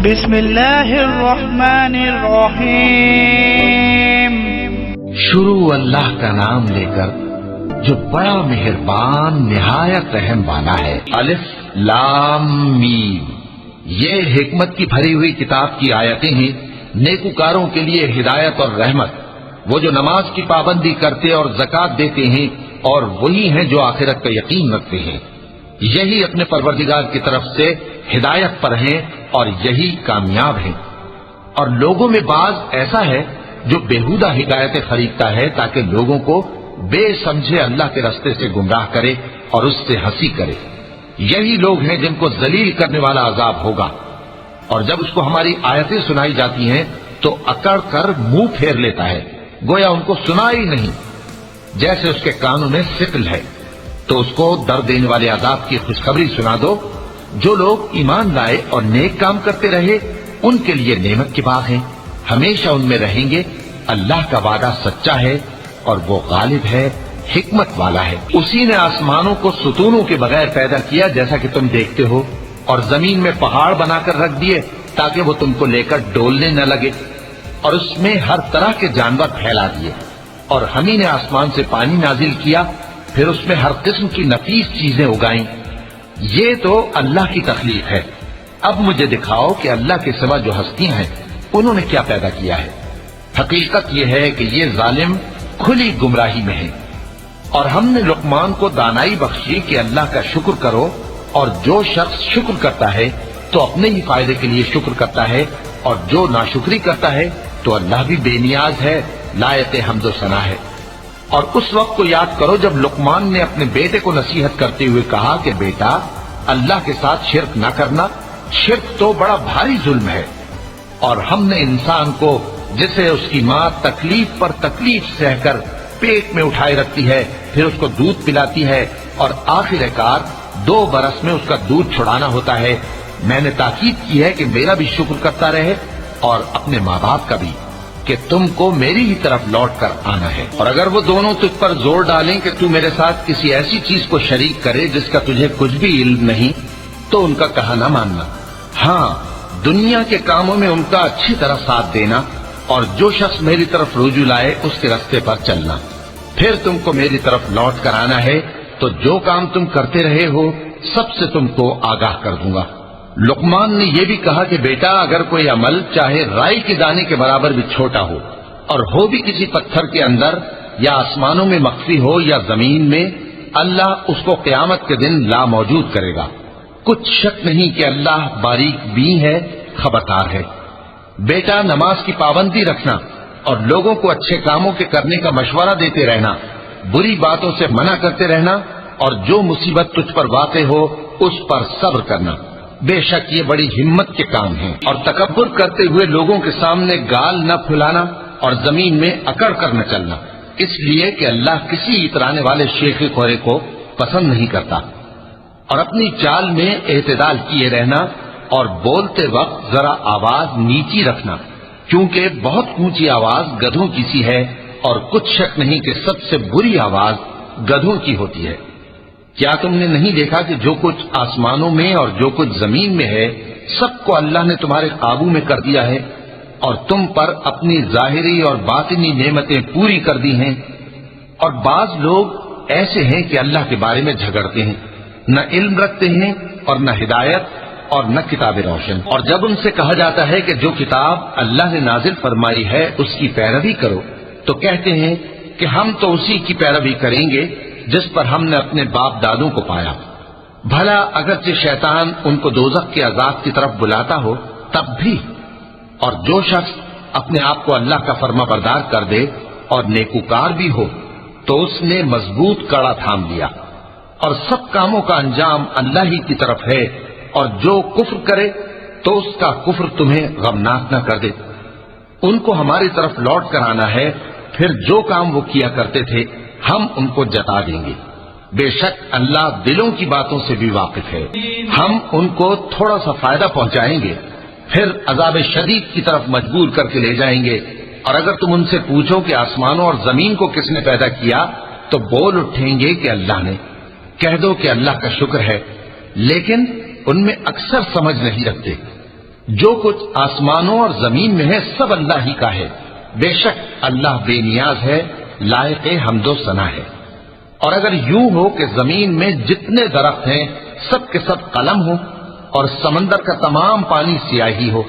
بسم اللہ الرحمن الرحیم۔ شروع اللہ کا نام لے کر جو بڑا مہربان نہایت رحم والا ہے۔ الف لام میم، یہ حکمت کی بھری ہوئی کتاب کی آیتیں ہیں، نیکوکاروں کے لیے ہدایت اور رحمت، وہ جو نماز کی پابندی کرتے اور زکوٰۃ دیتے ہیں، اور وہی ہیں جو آخرت کا یقین رکھتے ہیں، یہی اپنے پروردگار کی طرف سے ہدایت پر ہیں اور یہی کامیاب ہیں۔ اور لوگوں میں بعض ایسا ہے جو بےہودہ حکایتیں خریدتا ہے تاکہ لوگوں کو بے سمجھے اللہ کے راستے سے گمراہ کرے اور اس سے ہنسی کرے، یہی لوگ ہیں جن کو ذلیل کرنے والا عذاب ہوگا۔ اور جب اس کو ہماری آیتیں سنائی جاتی ہیں تو اکڑ کر منہ پھیر لیتا ہے، گویا ان کو سنا ہی نہیں، جیسے اس کے کانوں میں ثقل ہے۔ تو اس کو درد دینے والے عذاب کی خوشخبری سنا دو۔ جو لوگ ایمان لائے اور نیک کام کرتے رہے ان کے لیے نعمت کے باغ ہیں، ہمیشہ ان میں رہیں گے۔ اللہ کا وعدہ سچا ہے اور وہ غالب ہے، حکمت والا ہے۔ اسی نے آسمانوں کو ستونوں کے بغیر پیدا کیا جیسا کہ تم دیکھتے ہو، اور زمین میں پہاڑ بنا کر رکھ دیے تاکہ وہ تم کو لے کر ڈولنے نہ لگے، اور اس میں ہر طرح کے جانور پھیلا دیے، اور ہم ہی نے آسمان سے پانی نازل کیا، پھر اس میں ہر قسم کی نفیس چیزیں اگائیں۔ یہ تو اللہ کی تخلیق ہے۔ اب مجھے دکھاؤ کہ اللہ کے سوا جو ہستیاں ہیں انہوں نے کیا پیدا کیا ہے۔ حقیقت یہ ہے کہ یہ ظالم کھلی گمراہی میں ہیں۔ اور ہم نے لقمان کو دانائی بخشی کہ اللہ کا شکر کرو، اور جو شخص شکر کرتا ہے تو اپنے ہی فائدے کے لیے شکر کرتا ہے، اور جو ناشکری کرتا ہے تو اللہ بھی بے نیاز ہے، لائق حمد و ثنا ہے۔ اور اس وقت کو یاد کرو جب لقمان نے اپنے بیٹے کو نصیحت کرتے ہوئے کہا کہ بیٹا، اللہ کے ساتھ شرک نہ کرنا، شرک تو بڑا بھاری ظلم ہے۔ اور ہم نے انسان کو جسے اس کی ماں تکلیف پر تکلیف سہ کر پیٹ میں اٹھائے رکھتی ہے، پھر اس کو دودھ پلاتی ہے، اور آخر کار 2 برس میں اس کا دودھ چھڑانا ہوتا ہے، میں نے تاکید کی ہے کہ میرا بھی شکر کرتا رہے اور اپنے ماں باپ کا بھی، کہ تم کو میری ہی طرف لوٹ کر آنا ہے۔ اور اگر وہ دونوں تجھ پر زور ڈالیں کہ تو میرے ساتھ کسی ایسی چیز کو شریک کرے جس کا تجھے کچھ بھی علم نہیں، تو ان کا کہا نہ ماننا۔ ہاں، دنیا کے کاموں میں ان کا اچھی طرح ساتھ دینا، اور جو شخص میری طرف رجوع لائے اس کے راستے پر چلنا، پھر تم کو میری طرف لوٹ کر آنا ہے، تو جو کام تم کرتے رہے ہو سب سے تم کو آگاہ کر دوں گا۔ لقمان نے یہ بھی کہا کہ بیٹا، اگر کوئی عمل چاہے رائی کے دانے کے برابر بھی چھوٹا ہو، اور ہو بھی کسی پتھر کے اندر یا آسمانوں میں مخفی ہو یا زمین میں، اللہ اس کو قیامت کے دن لا موجود کرے گا۔ کچھ شک نہیں کہ اللہ باریک بین ہے، خبردار ہے۔ بیٹا، نماز کی پابندی رکھنا اور لوگوں کو اچھے کاموں کے کرنے کا مشورہ دیتے رہنا، بری باتوں سے منع کرتے رہنا، اور جو مصیبت تجھ پر واقع ہو اس پر صبر کرنا، بے شک یہ بڑی ہمت کے کام ہیں۔ اور تکبر کرتے ہوئے لوگوں کے سامنے گال نہ پھلانا اور زمین میں اکڑ کر نہ چلنا، اس لیے کہ اللہ کسی اترانے والے شیخ خورے کو پسند نہیں کرتا۔ اور اپنی چال میں اعتدال کیے رہنا، اور بولتے وقت ذرا آواز نیچی رکھنا، کیونکہ بہت اونچی آواز گدھوں کی سی ہے، اور کچھ شک نہیں کہ سب سے بری آواز گدھوں کی ہوتی ہے۔ کیا تم نے نہیں دیکھا کہ جو کچھ آسمانوں میں اور جو کچھ زمین میں ہے سب کو اللہ نے تمہارے قابو میں کر دیا ہے، اور تم پر اپنی ظاہری اور باطنی نعمتیں پوری کر دی ہیں۔ اور بعض لوگ ایسے ہیں کہ اللہ کے بارے میں جھگڑتے ہیں، نہ علم رکھتے ہیں اور نہ ہدایت اور نہ کتاب روشن۔ اور جب ان سے کہا جاتا ہے کہ جو کتاب اللہ نے نازل فرمائی ہے اس کی پیروی کرو، تو کہتے ہیں کہ ہم تو اسی کی پیروی کریں گے جس پر ہم نے اپنے باپ دادوں کو پایا۔ بھلا اگرچہ شیطان ان کو دوزخ کے عذاب کی طرف بلاتا ہو تب بھی۔ اور جو شخص اپنے آپ کو اللہ کا فرما بردار کر دے اور نیکوکار بھی ہو تو اس نے مضبوط کڑا تھام لیا، اور سب کاموں کا انجام اللہ ہی کی طرف ہے۔ اور جو کفر کرے تو اس کا کفر تمہیں غمناک نہ کر دے۔ ان کو ہماری طرف لوٹ کر آنا ہے، پھر جو کام وہ کیا کرتے تھے ہم ان کو جتا دیں گے۔ بے شک اللہ دلوں کی باتوں سے بھی واقف ہے۔ ہم ان کو تھوڑا سا فائدہ پہنچائیں گے، پھر عذاب شدید کی طرف مجبور کر کے لے جائیں گے۔ اور اگر تم ان سے پوچھو کہ آسمانوں اور زمین کو کس نے پیدا کیا تو بول اٹھیں گے کہ اللہ نے۔ کہہ دو کہ اللہ کا شکر ہے، لیکن ان میں اکثر سمجھ نہیں رکھتے۔ جو کچھ آسمانوں اور زمین میں ہے سب اللہ ہی کا ہے. بے شک اللہ بے نیاز ہے، لائق حمد و ثنا ہے. اور اگر یوں ہو کہ زمین میں جتنے درخت ہیں سب کے سب قلم ہو اور سمندر کا تمام پانی سیاہی ہو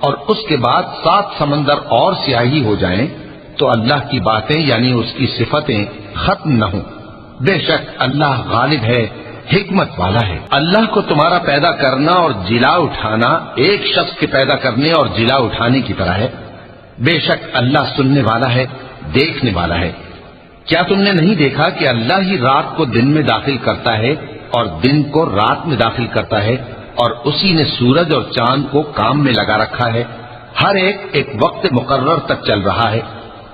اور اس کے بعد 7 سمندر اور سیاہی ہو جائیں تو اللہ کی باتیں یعنی اس کی صفتیں ختم نہ ہوں. بے شک اللہ غالب ہے، حکمت والا ہے. اللہ کو تمہارا پیدا کرنا اور جلا اٹھانا ایک شخص کے پیدا کرنے اور جلا اٹھانے کی طرح ہے. بے شک اللہ سننے والا ہے، دیکھنے والا ہے. کیا تم نے نہیں دیکھا کہ اللہ ہی رات کو دن میں داخل کرتا ہے اور دن کو رات میں داخل کرتا ہے، اور اسی نے سورج اور چاند کو کام میں لگا رکھا ہے. ہر ایک وقت مقرر تک چل رہا ہے.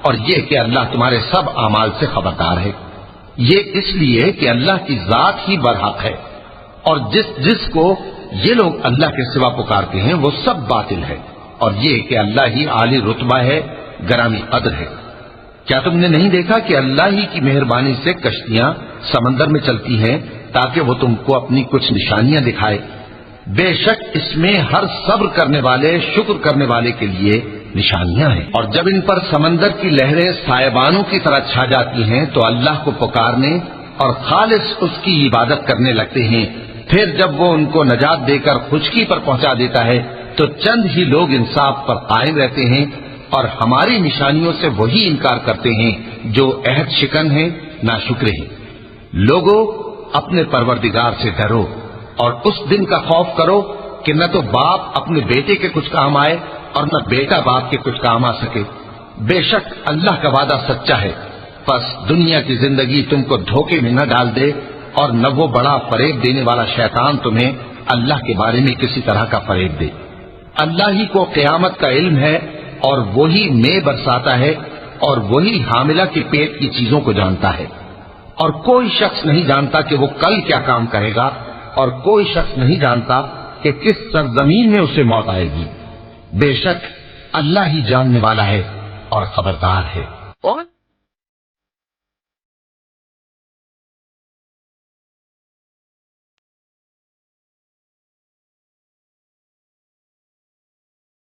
اور یہ کہ اللہ تمہارے سب اعمال سے خبردار ہے. یہ اس لیے کہ اللہ کی ذات ہی برحق ہے، اور جس کو یہ لوگ اللہ کے سوا پکارتے ہیں وہ سب باطل ہے. اور یہ کہ اللہ ہی عالی رتبہ ہے، گرامی قدر ہے. کیا تم نے نہیں دیکھا کہ اللہ ہی کی مہربانی سے کشتیاں سمندر میں چلتی ہیں تاکہ وہ تم کو اپنی کچھ نشانیاں دکھائے؟ بے شک اس میں ہر صبر کرنے والے، شکر کرنے والے کے لیے نشانیاں ہیں. اور جب ان پر سمندر کی لہریں سائبانوں کی طرح چھا جاتی ہیں تو اللہ کو پکارنے اور خالص اس کی عبادت کرنے لگتے ہیں. پھر جب وہ ان کو نجات دے کر خشکی پر پہنچا دیتا ہے تو چند ہی لوگ انصاف پر قائم رہتے ہیں، اور ہماری نشانیوں سے وہی انکار کرتے ہیں جو عہد شکن ہیں، ناشکرے ہیں. لوگوں اپنے پروردگار سے ڈرو اور اس دن کا خوف کرو کہ نہ تو باپ اپنے بیٹے کے کچھ کام آئے اور نہ بیٹا باپ کے کچھ کام آ سکے. بے شک اللہ کا وعدہ سچا ہے. پس دنیا کی زندگی تم کو دھوکے میں نہ ڈال دے، اور نہ وہ بڑا فریب دینے والا شیطان تمہیں اللہ کے بارے میں کسی طرح کا فریب دے. اللہ ہی کو قیامت کا علم ہے، اور وہی مے برساتا ہے، اور وہی حاملہ کے پیٹ کی چیزوں کو جانتا ہے. اور کوئی شخص نہیں جانتا کہ وہ کل کیا کام کرے گا، اور کوئی شخص نہیں جانتا کہ کس سرزمین میں اسے موت آئے گی. بے شک اللہ ہی جاننے والا ہے اور خبردار ہے.